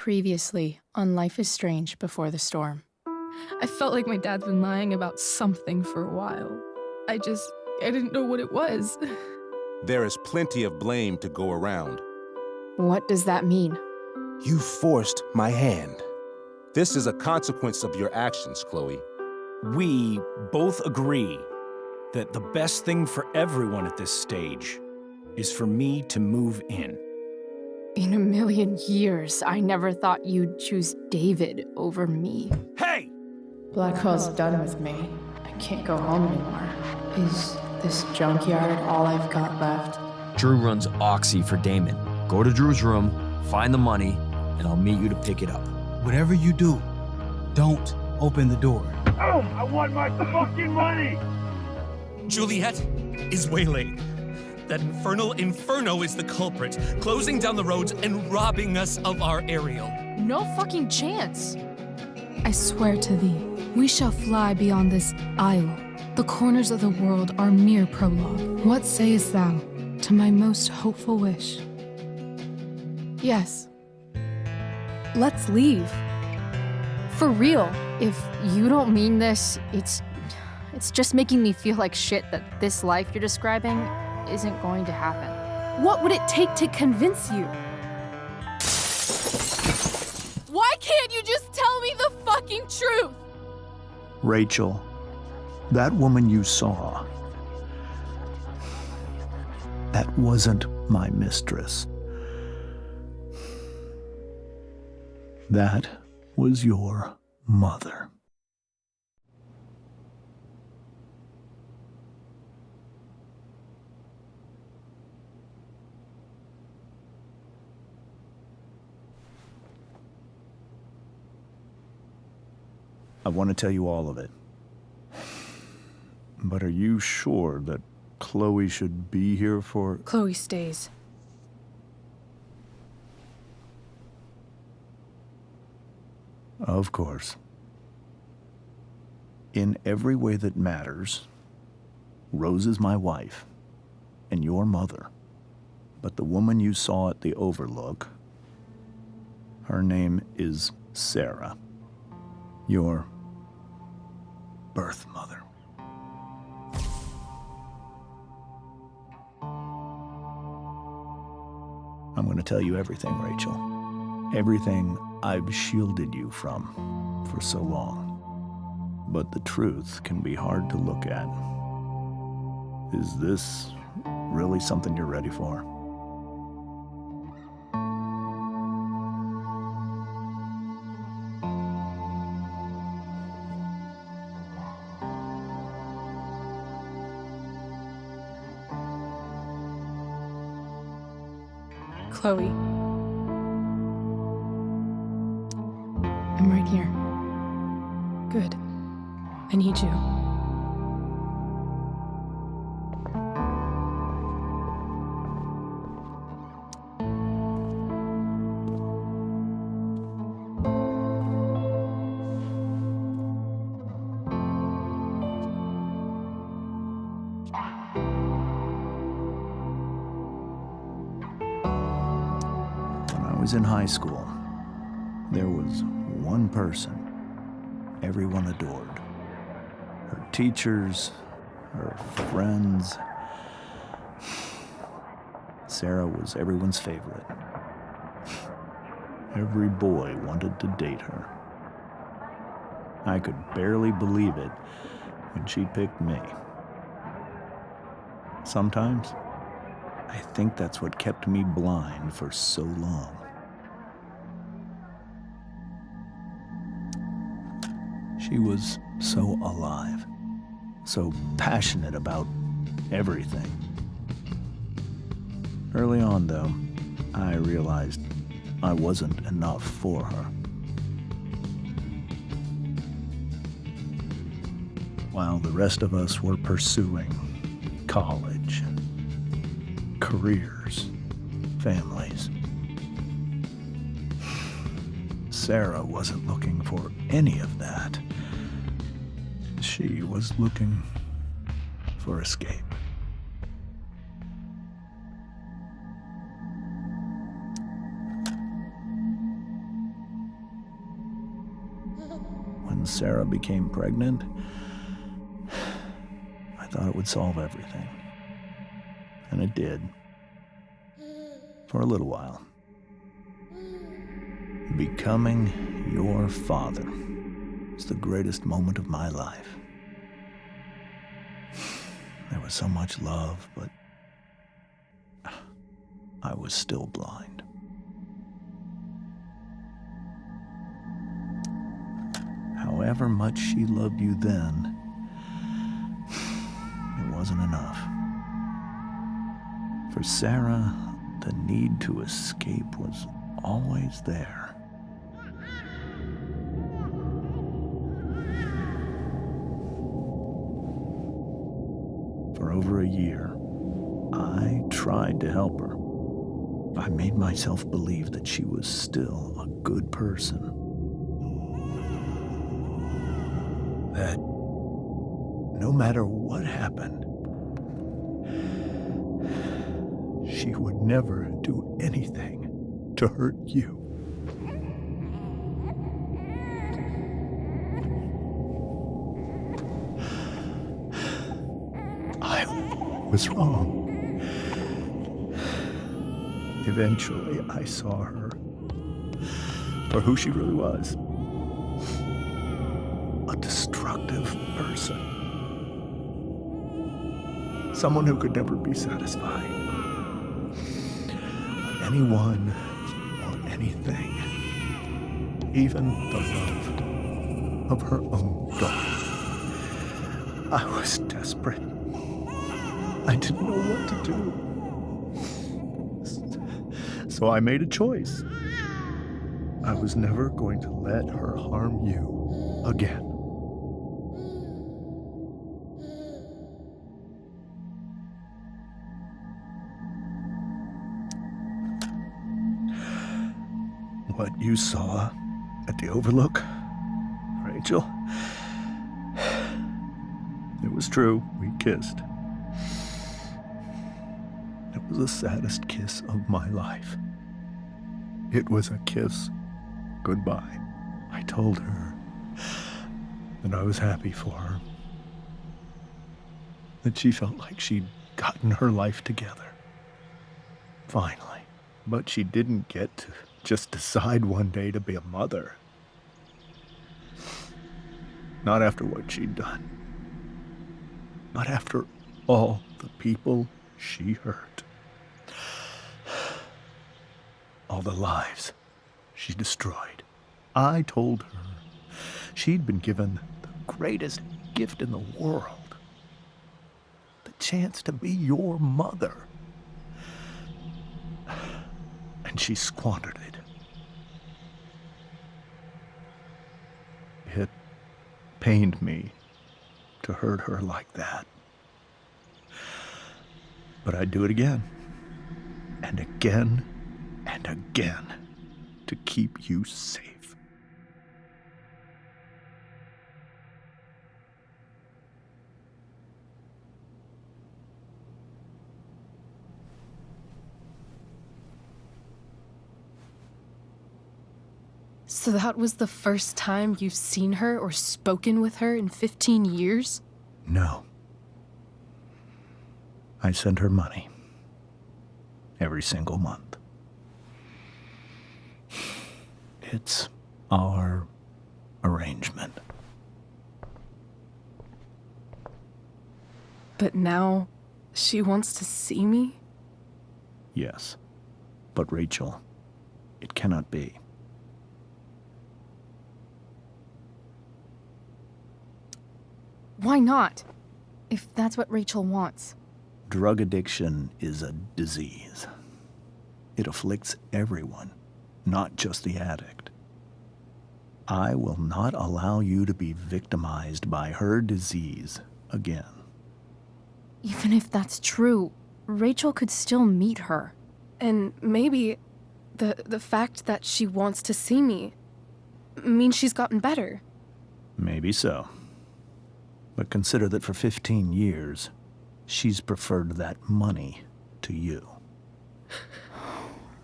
Previously on Life is Strange Before the Storm. I felt like my dad's been lying about something for a while. I didn't know what it was. There is plenty of blame to go around. What does that mean? You forced my hand. This is a consequence of your actions, Chloe. We both agree that the best thing for everyone at this stage is for me to move in. In a million years, I never thought you'd choose David over me. Hey! Blackwell's done with me. I can't go home anymore. Is this junkyard all I've got left? Drew runs Oxy for Damon. Go to Drew's room, find the money, and I'll meet you to pick it up. Whatever you do, don't open the door. Oh, I want my fucking money! Juliet is waylaid. That infernal Inferno is the culprit, closing down the roads and robbing us of our Ariel. No fucking chance. I swear to thee, we shall fly beyond this isle. The corners of the world are mere prologue. What sayest thou to my most hopeful wish? Yes. Let's leave. For real. If you don't mean this, it's just making me feel like shit that this life you're describing isn't going to happen. What would it take to convince you? Why can't you just tell me the fucking truth? Rachel, that woman you saw, that wasn't my mistress. That was your mother. I want to tell you all of it. But are you sure that Chloe should be here for... Chloe stays. Of course. In every way that matters, Rose is my wife and your mother. But the woman you saw at the Overlook, her name is Sarah, your birth mother. I'm going to tell you everything, Rachel. Everything I've shielded you from for so long. But the truth can be hard to look at. Is this really something you're ready for? Chloe. I'm right here. Good. I need you. When I was in high school, there was one person everyone adored. Her teachers, her friends. Sarah was everyone's favorite. Every boy wanted to date her. I could barely believe it when she picked me. Sometimes, I think that's what kept me blind for so long. She was so alive, so passionate about everything. Early on, though, I realized I wasn't enough for her. While the rest of us were pursuing college, careers, families, Sarah wasn't looking for any of that. She was looking for escape. when Sarah became pregnant, I thought it would solve everything. And it did. For a little while. Becoming your father was the greatest moment of my life. There was so much love, but I was still blind. However much she loved you then, it wasn't enough. For Sarah, the need to escape was always there. For over a year, I tried to help her. I made myself believe that she was still a good person. That no matter what happened, she would never do anything to hurt you. I was wrong. Eventually, I saw her for who she really was. A destructive person. Someone who could never be satisfied. By anyone or anything. Even the love of her own daughter. I was desperate. I didn't know what to do. So I made a choice. I was never going to let her harm you again. What you saw at the Overlook, Rachel, it was true. We kissed. It was the saddest kiss of my life. It was a kiss goodbye. I told her that I was happy for her. That she felt like she'd gotten her life together. Finally. But she didn't get to just decide one day to be a mother. Not after what she'd done. Not after all the people she hurt. All the lives she destroyed. I told her she'd been given the greatest gift in the world. The chance to be your mother. And she squandered it. It pained me to hurt her like that. But I'd do it again. And again. And again, to keep you safe. So that was the first time you've seen her or spoken with her in 15 years? No. I sent her money. Every single month. It's our arrangement. But now she wants to see me? Yes. But Rachel, it cannot be. Why not? If that's what Rachel wants. Drug addiction is a disease. It afflicts everyone, not just the addict. I will not allow you to be victimized by her disease again. Even if that's true, Rachel could still meet her. And maybe the fact that she wants to see me means she's gotten better. Maybe so. But consider that for 15 years, she's preferred that money to you.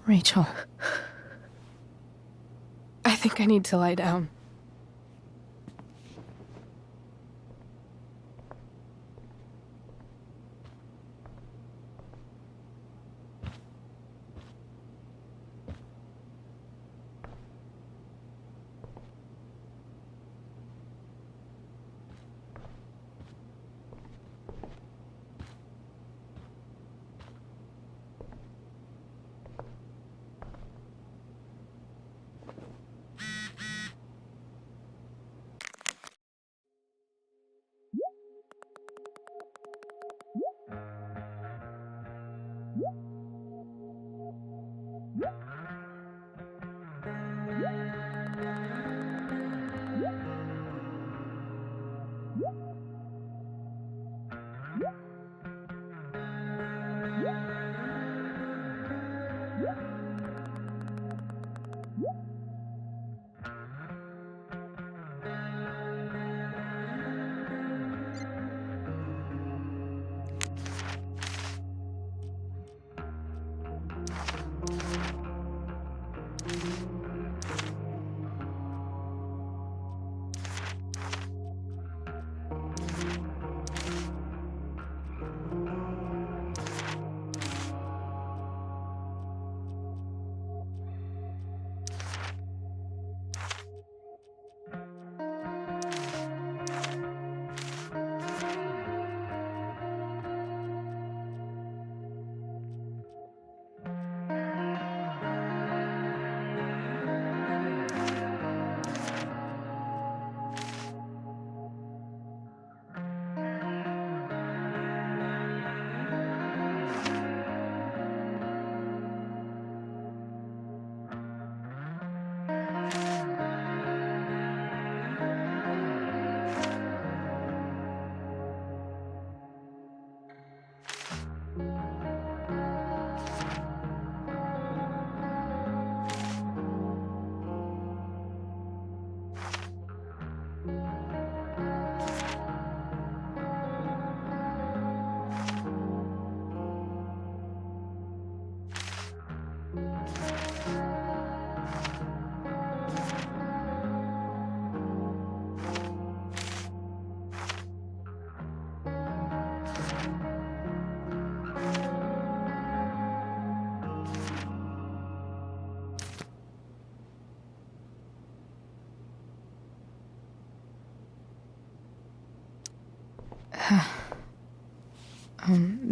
Rachel. I think I need to lie down.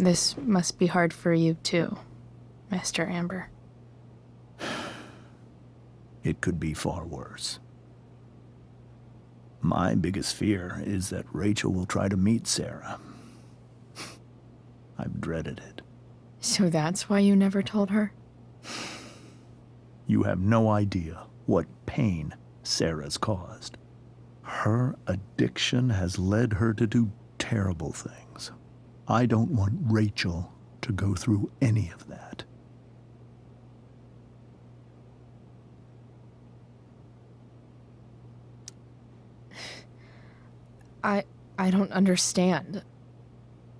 This must be hard for you too, Mr. Amber. It could be far worse. My biggest fear is that Rachel will try to meet Sarah. I've dreaded it. So that's why you never told her? You have no idea what pain Sarah's caused. Her addiction has led her to do terrible things. I don't want Rachel to go through any of that. I don't understand.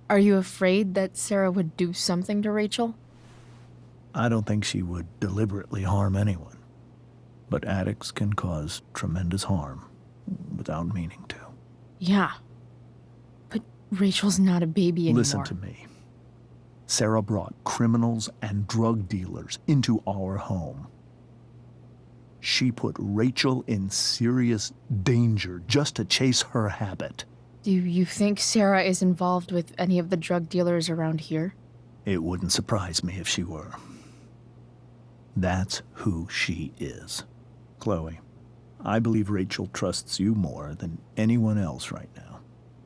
Are you afraid that Sarah would do something to Rachel? I don't think she would deliberately harm anyone. But addicts can cause tremendous harm without meaning to. Yeah. But Rachel's not a baby anymore. Listen to me. Sarah brought criminals and drug dealers into our home. She put Rachel in serious danger just to chase her habit. Do you think Sarah is involved with any of the drug dealers around here? It wouldn't surprise me if she were. That's who she is. Chloe, I believe Rachel trusts you more than anyone else right now.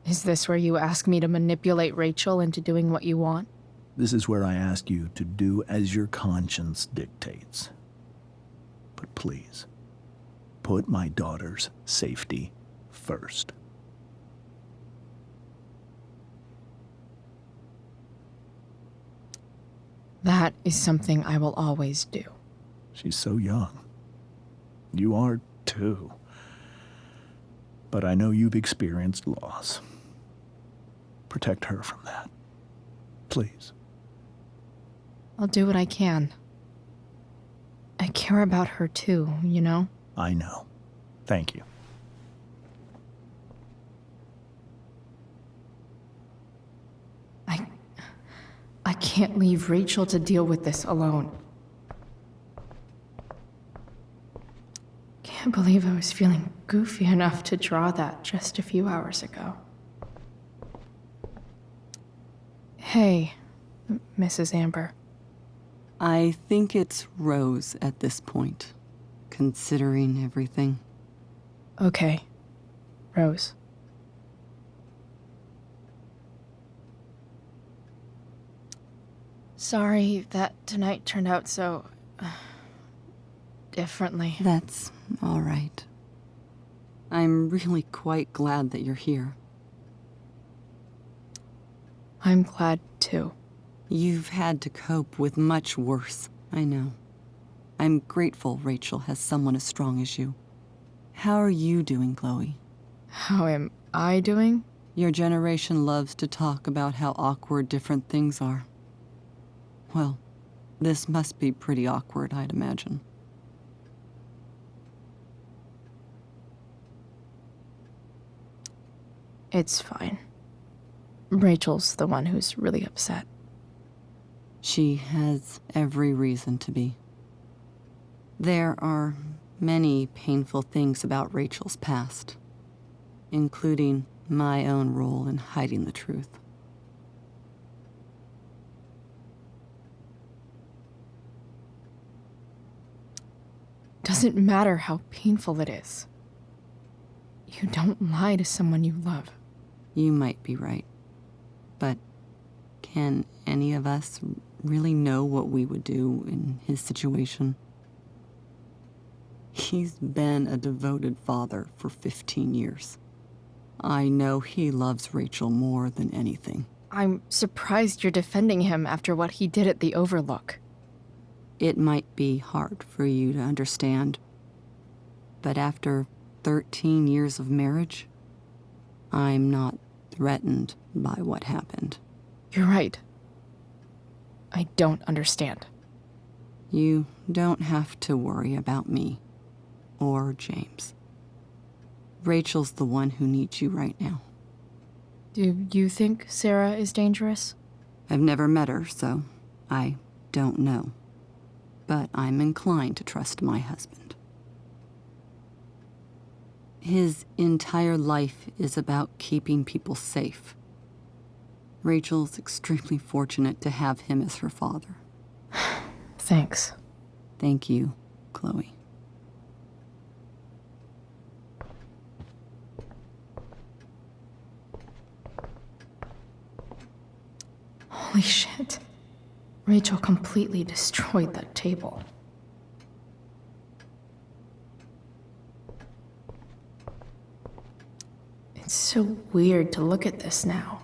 Is this where you ask me to manipulate Rachel into doing what you want? This is where I ask you to do as your conscience dictates. But please, put my daughter's safety first. That is something I will always do. She's so young. You are too. But I know you've experienced loss. Protect her from that. Please. I'll do what I can. I care about her too, you know? I know. Thank you. I can't leave Rachel to deal with this alone. Can't believe I was feeling goofy enough to draw that just a few hours ago. Hey, Mrs. Amber. I think it's Rose at this point, considering everything. Okay, Rose. Sorry that tonight turned out so differently. That's all right. I'm really quite glad that you're here. I'm glad too. You've had to cope with much worse, I know. I'm grateful Rachel has someone as strong as you. How are you doing, Chloe? How am I doing? Your generation loves to talk about how awkward different things are. Well, this must be pretty awkward, I'd imagine. It's fine. Rachel's the one who's really upset. She has every reason to be. There are many painful things about Rachel's past, including my own role in hiding the truth. Doesn't matter how painful it is. You don't lie to someone you love. You might be right, but can any of us really know what we would do in his situation? He's been a devoted father for 15 years. I know he loves Rachel more than anything. I'm surprised you're defending him after what he did at the Overlook. It might be hard for you to understand, but after 13 years of marriage, I'm not threatened by what happened. You're right. I don't understand. You don't have to worry about me or James. Rachel's the one who needs you right now. Do you think Sarah is dangerous? I've never met her, so I don't know. But I'm inclined to trust my husband. His entire life is about keeping people safe. Rachel's extremely fortunate to have him as her father. Thanks. Thank you, Chloe. Holy shit. Rachel completely destroyed that table. It's so weird to look at this now.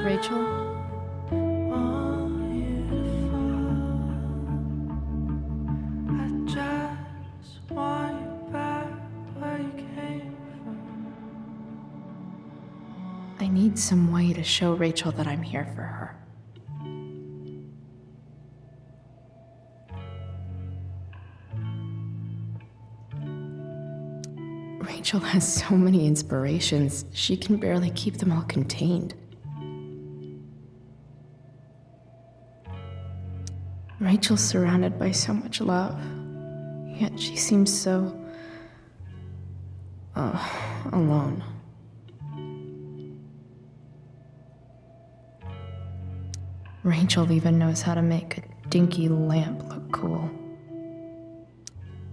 Rachel? I need some way to show Rachel that I'm here for her. Rachel has so many inspirations, she can barely keep them all contained. Rachel's surrounded by so much love, yet she seems so... alone. Rachel even knows how to make a dinky lamp look cool.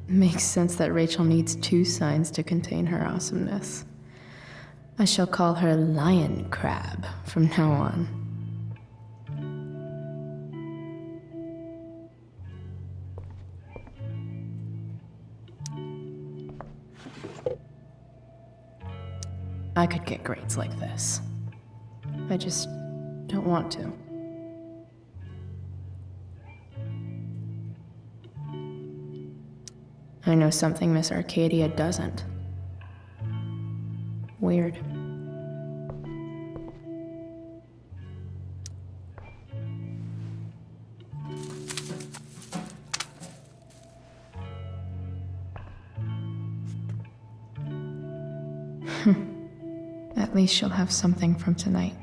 Makes sense that Rachel needs 2 signs to contain her awesomeness. I shall call her Lion Crab from now on. I could get grades like this. I just don't want to. I know something Miss Arcadia doesn't. Weird. At least she'll have something from tonight.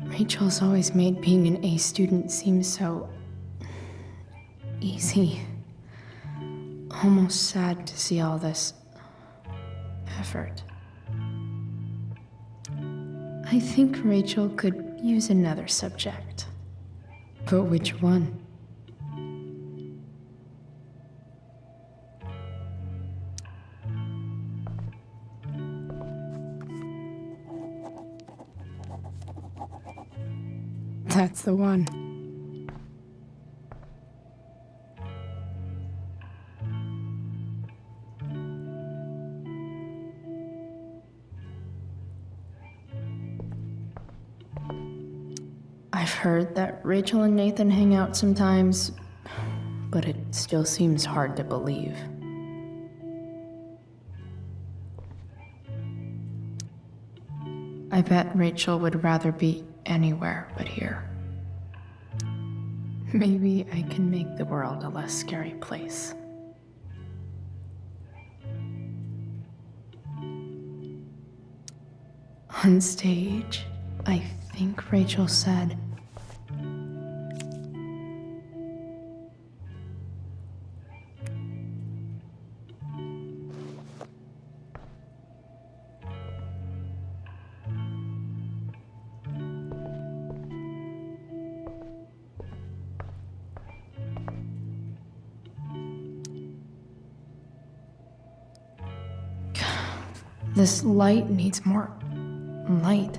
Rachel's always made being an A student seem so easy. Almost sad to see all this effort. I think Rachel could use another subject. But which one? That's the one. I've heard that Rachel and Nathan hang out sometimes, but it still seems hard to believe. I bet Rachel would rather be anywhere but here. Maybe I can make the world a less scary place. On stage, I think Rachel said, this light needs more light.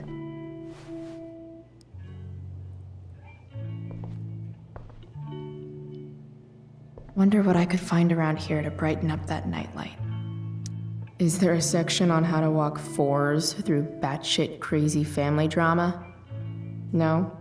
Wonder what I could find around here to brighten up that nightlight. Is there a section on how to walk fours through batshit crazy family drama? No?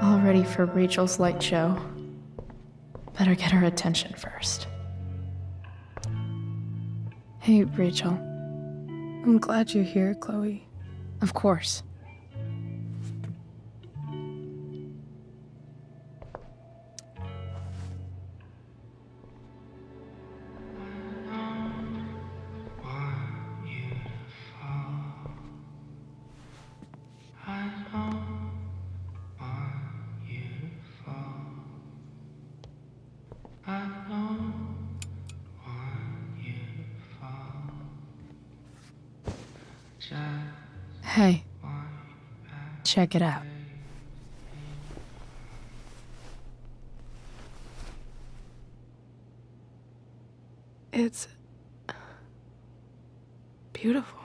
All ready for Rachel's light show. Better get her attention first. Hey, Rachel. I'm glad you're here, Chloe. Of course. Hey, check it out. It's beautiful.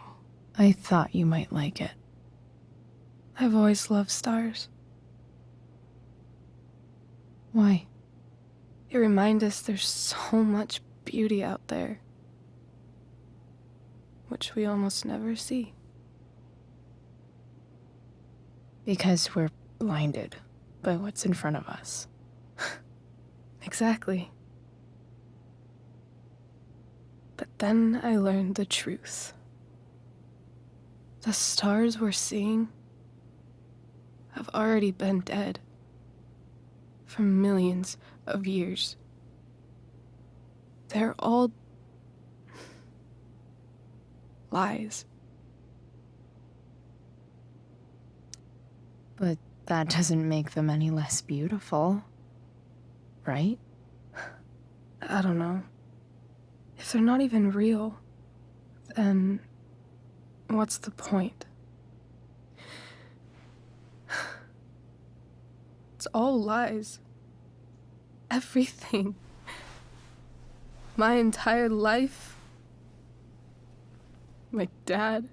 I thought you might like it. I've always loved stars. Why? They remind us there's so much beauty out there, which we almost never see. Because we're blinded by what's in front of us. Exactly. But then I learned the truth. The stars we're seeing have already been dead for millions of years. They're all lies. But that doesn't make them any less beautiful, right? I don't know. If they're not even real, then what's the point? It's all lies. Everything. My entire life. My dad.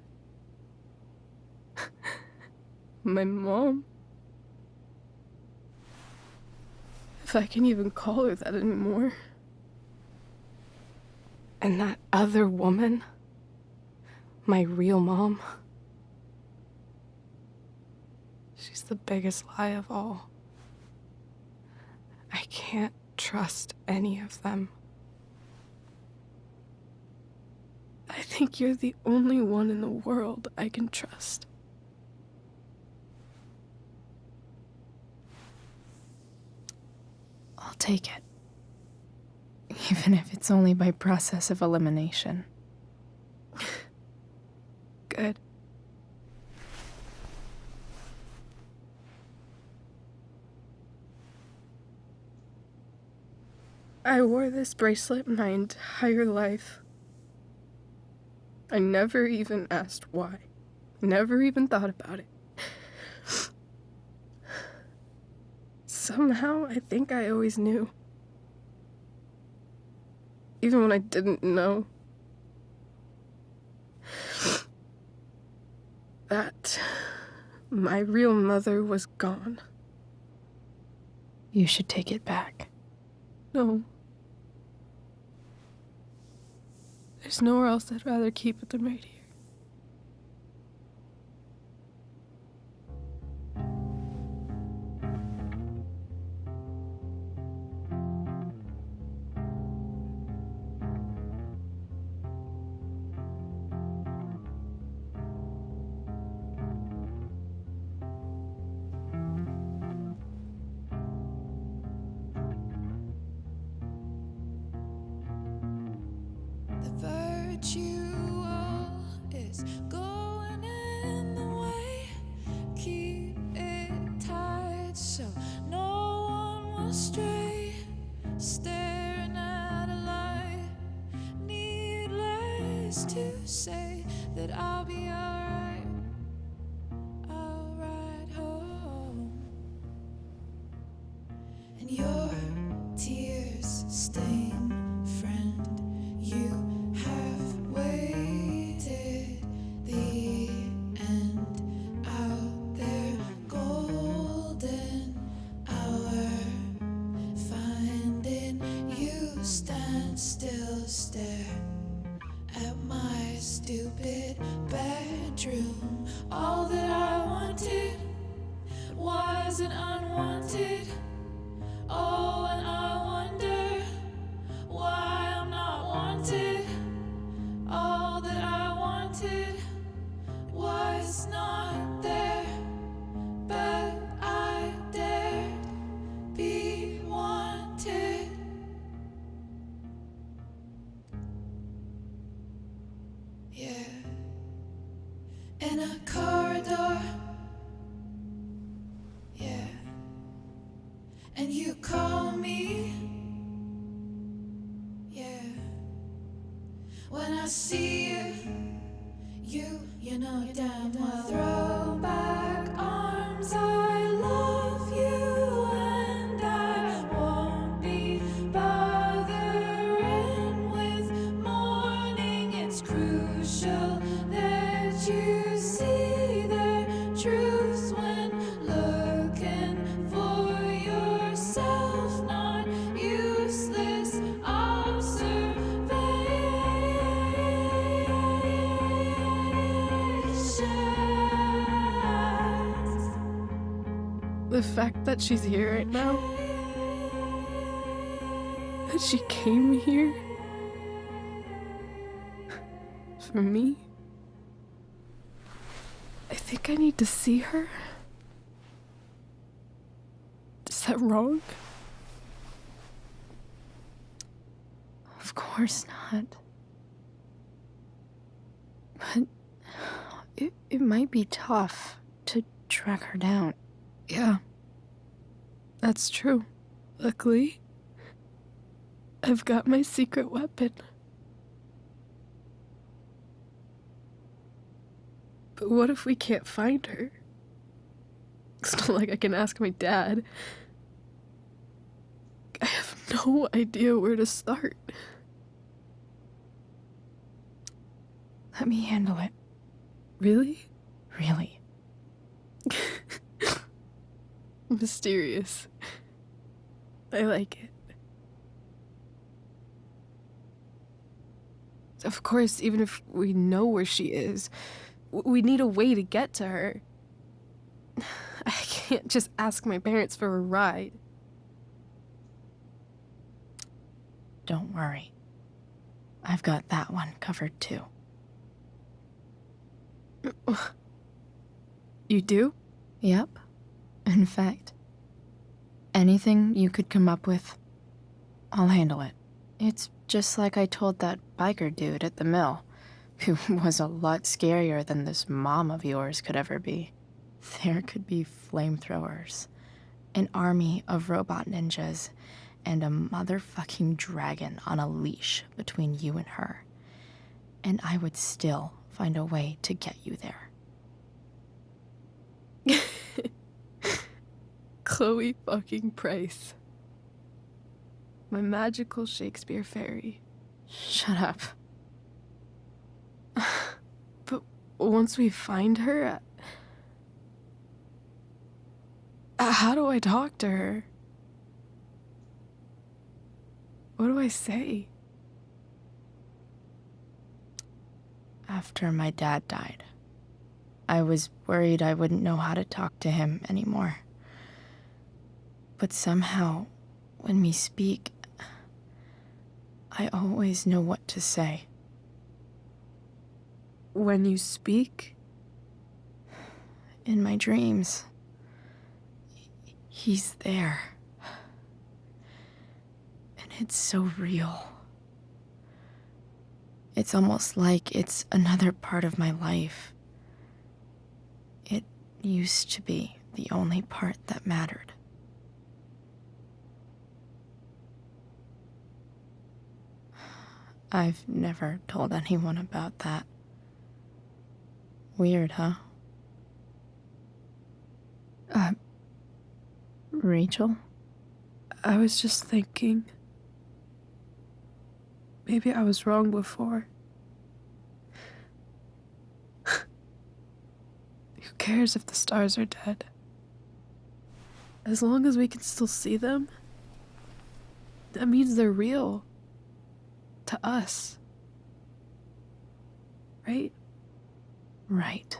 My mom. If I can even call her that anymore. And that other woman. My real mom. She's the biggest lie of all. I can't trust any of them. I think you're the only one in the world I can trust. I'll take it. Even if it's only by process of elimination. Good. I wore this bracelet my entire life. I never even asked why. Never even thought about it. Somehow, I think I always knew. Even when I didn't know. That my real mother was gone. You should take it back. No. There's nowhere else I'd rather keep it than right here. Is going in the way. Keep it tight so no one will stray. Staring at a light. Needless to say that I'll be alright. I'll ride home. And your tears stain, friend. You have waited the end out there, golden hour. Finding you stand still, stare at my stupid bedroom. All that I wanted wasn't unwanted. Oh, and I wonder why I'm not wanted. All that I wanted was not there, but I dared be wanted. Yeah, in a corridor. Yeah, and you call me. Yeah. When I see you know damn well. Throw back arms, I love you, and I won't be bothering with mourning. It's crucial that you see the truth when looking for yourself, not useless The fact that she's here right now, that she came here for me, I think I need to see her, to Is that wrong? Of course not. But it might be tough to track her down. Yeah. That's true. Luckily, I've got my secret weapon. But what if we can't find her? It's not like I can ask my dad. I have no idea where to start. Let me handle it. Really? Really. Mysterious. I like it. Of course, even if we know where she is, we need a way to get to her. I can't just ask my parents for a ride. Don't worry. I've got that one covered too. You do? Yep. In fact, anything you could come up with, I'll handle it. It's just like I told that biker dude at the mill, who was a lot scarier than this mom of yours could ever be. There could be flamethrowers, an army of robot ninjas, and a motherfucking dragon on a leash between you and her. And I would still find a way to get you there. Chloe fucking Price. My magical Shakespeare fairy. Shut up. But once we find her, how do I talk to her? What do I say? After my dad died, I was worried I wouldn't know how to talk to him anymore. But somehow, when we speak, I always know what to say. When you speak? In my dreams, he's there. And it's so real. It's almost like it's another part of my life. It used to be the only part that mattered. I've never told anyone about that. Weird, huh? Rachel? I was just thinking. Maybe I was wrong before. Who cares if the stars are dead? As long as we can still see them, that means they're real. To us. Right? Right.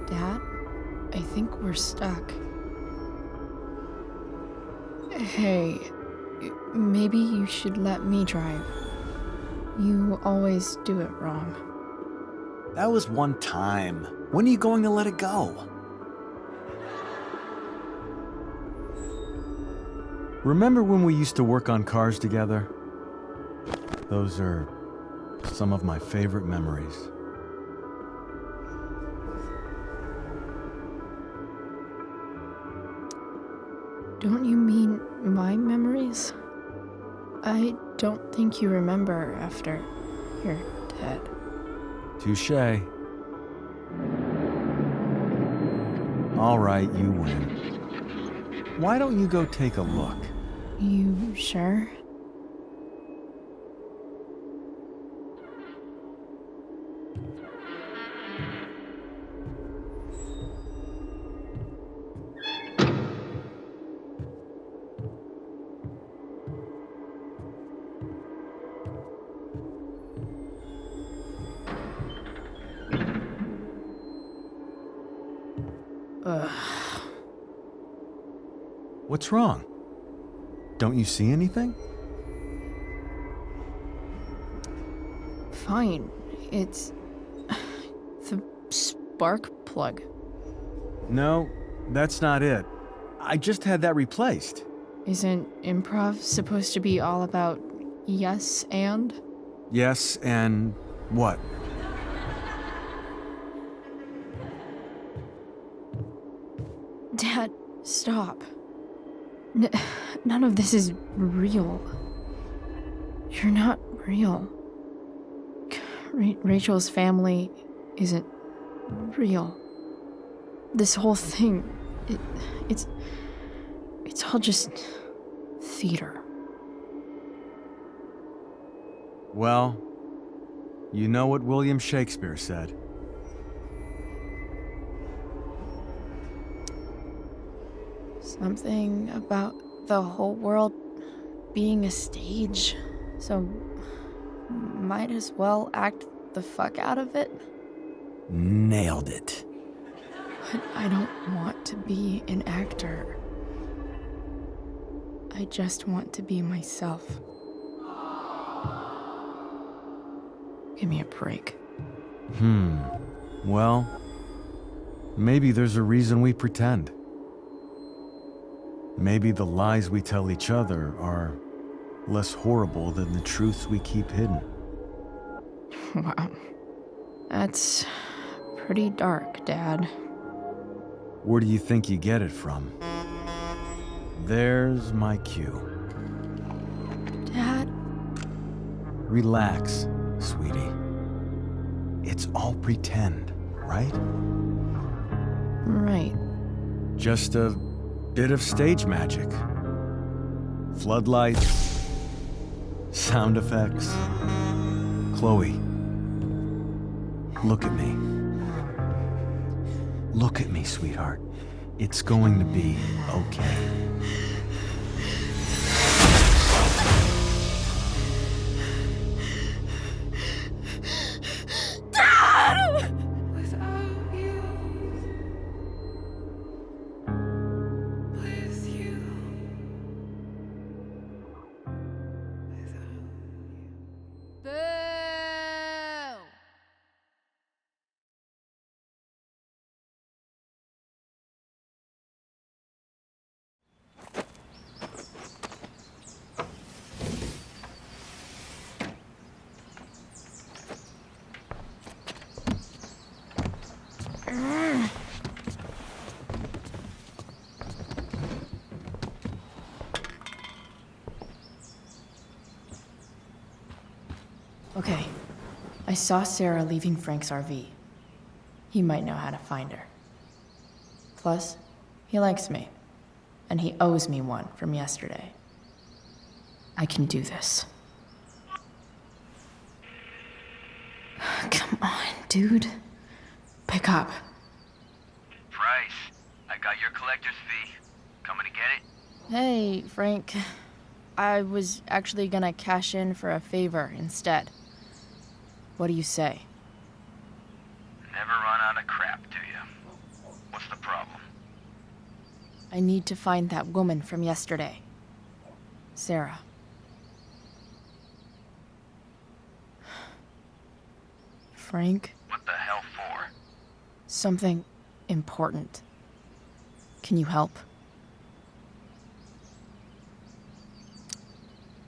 Dad, I think we're stuck. Hey, maybe you should let me drive. You always do it wrong. That was one time. When are you going to let it go? Remember when we used to work on cars together? Those are some of my favorite memories. Don't you mean my memories? I don't think you remember after you're dead. Touché. All right, you win. Why don't you go take a look? You sure? Ugh. What's wrong? Don't you see anything? Fine. It's the spark plug. No, that's not it. I just had that replaced. Isn't improv supposed to be all about yes and? Yes, and what? Dad, stop. None of this is real. You're not real. Rachel's family isn't real. This whole thing, it's all just theater. Well, you know what William Shakespeare said. Something about the whole world being a stage, so might as well act the fuck out of it. Nailed it. But I don't want to be an actor. I just want to be myself. Give me a break. Well, maybe there's a reason we pretend. Maybe the lies we tell each other are less horrible than the truths we keep hidden. Wow. That's pretty dark, Dad. Where do you think you get it from? There's my cue. Dad? Relax, sweetie. It's all pretend, right? Right. Just a bit of stage magic. Floodlights, sound effects. Chloe, look at me. Look at me, sweetheart. It's going to be okay. Okay. I saw Sarah leaving Frank's RV. He might know how to find her. Plus, he likes me. And he owes me one from yesterday. I can do this. Come on, dude. Pick up. Price, I got your collector's fee. Coming to get it? Hey, Frank. I was actually gonna cash in for a favor instead. What do you say? Never run out of crap, do you? What's the problem? I need to find that woman from yesterday. Sarah. Frank? What the hell for? Something important. Can you help?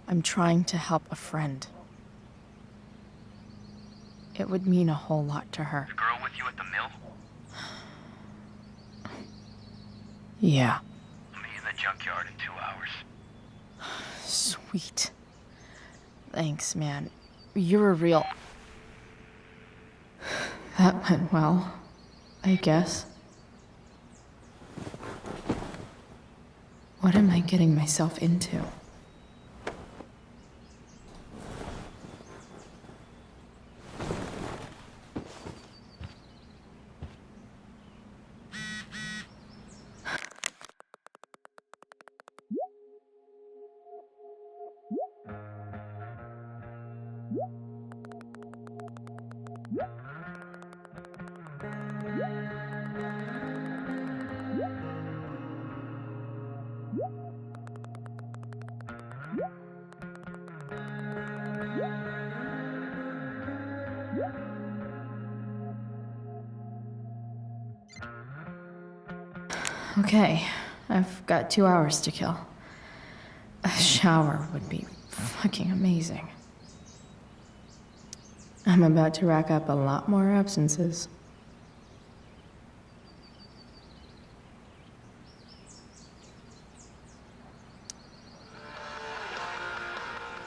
I'm trying to help a friend. It would mean a whole lot to her. The girl with you at the mill? Yeah. I'll meet you in the junkyard in 2 hours. Sweet. Thanks, man. You're a real... That went well, I guess. What am I getting myself into? Okay, I've got 2 hours to kill. A shower would be fucking amazing. I'm about to rack up a lot more absences.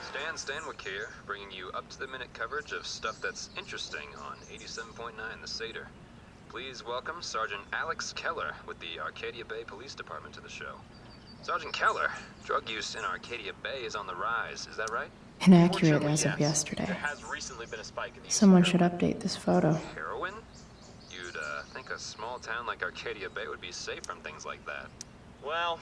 Stan Stanwyck here, bringing you up-to-the-minute coverage of stuff that's interesting on 87.9 The Satyr. Please welcome Sergeant Alex Keller with the Arcadia Bay Police Department to the show. Sergeant Keller, drug use in Arcadia Bay is on the rise, is that right? Inaccurate as of yesterday. There has recently been a spike in the use of Someone should update this photo. heroin? You'd think a small town like Arcadia Bay would be safe from things like that. Well,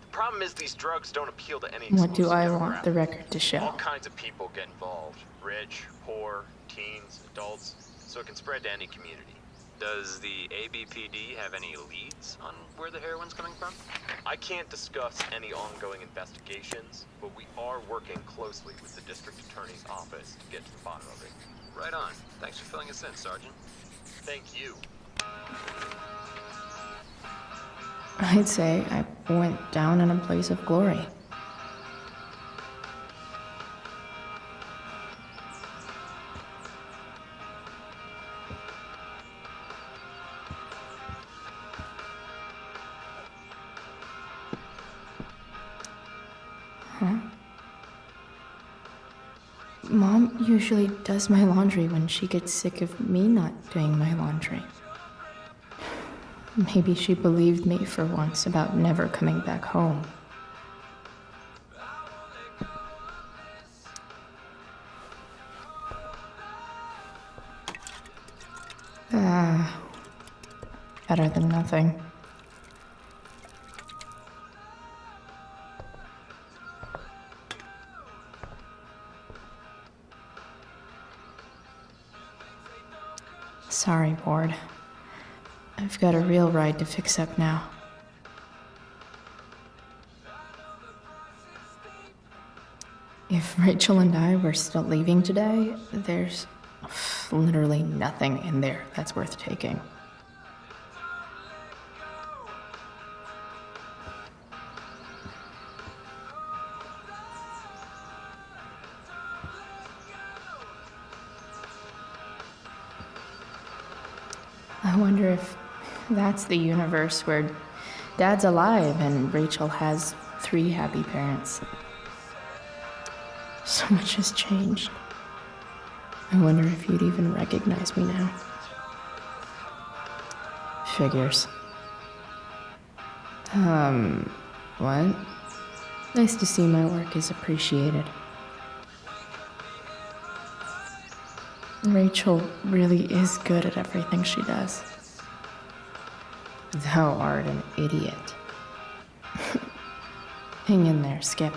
the problem is these drugs don't appeal to any What do exclusive I want demographic. the record to show? All kinds of people get involved. Rich, poor, teens, adults, so it can spread to any community. Does the ABPD have any leads on where the heroin's coming from? I can't discuss any ongoing investigations, but we are working closely with the district attorney's office to get to the bottom of it. Right on. Thanks for filling us in, Sergeant. Thank you. I'd say I went down in a blaze of glory. Huh? Mom usually does my laundry when she gets sick of me not doing my laundry. Maybe she believed me for once about never coming back home. Better than nothing. Sorry, Ward. I've got a real ride to fix up now. If Rachel and I were still leaving today, there's literally nothing in there that's worth taking. I wonder if that's the universe where Dad's alive and Rachel has 3 happy parents. So much has changed. I wonder if you'd even recognize me now. Figures. What? Nice to see my work is appreciated. Rachel really is good at everything she does. Thou art an idiot. Hang in there, Skip.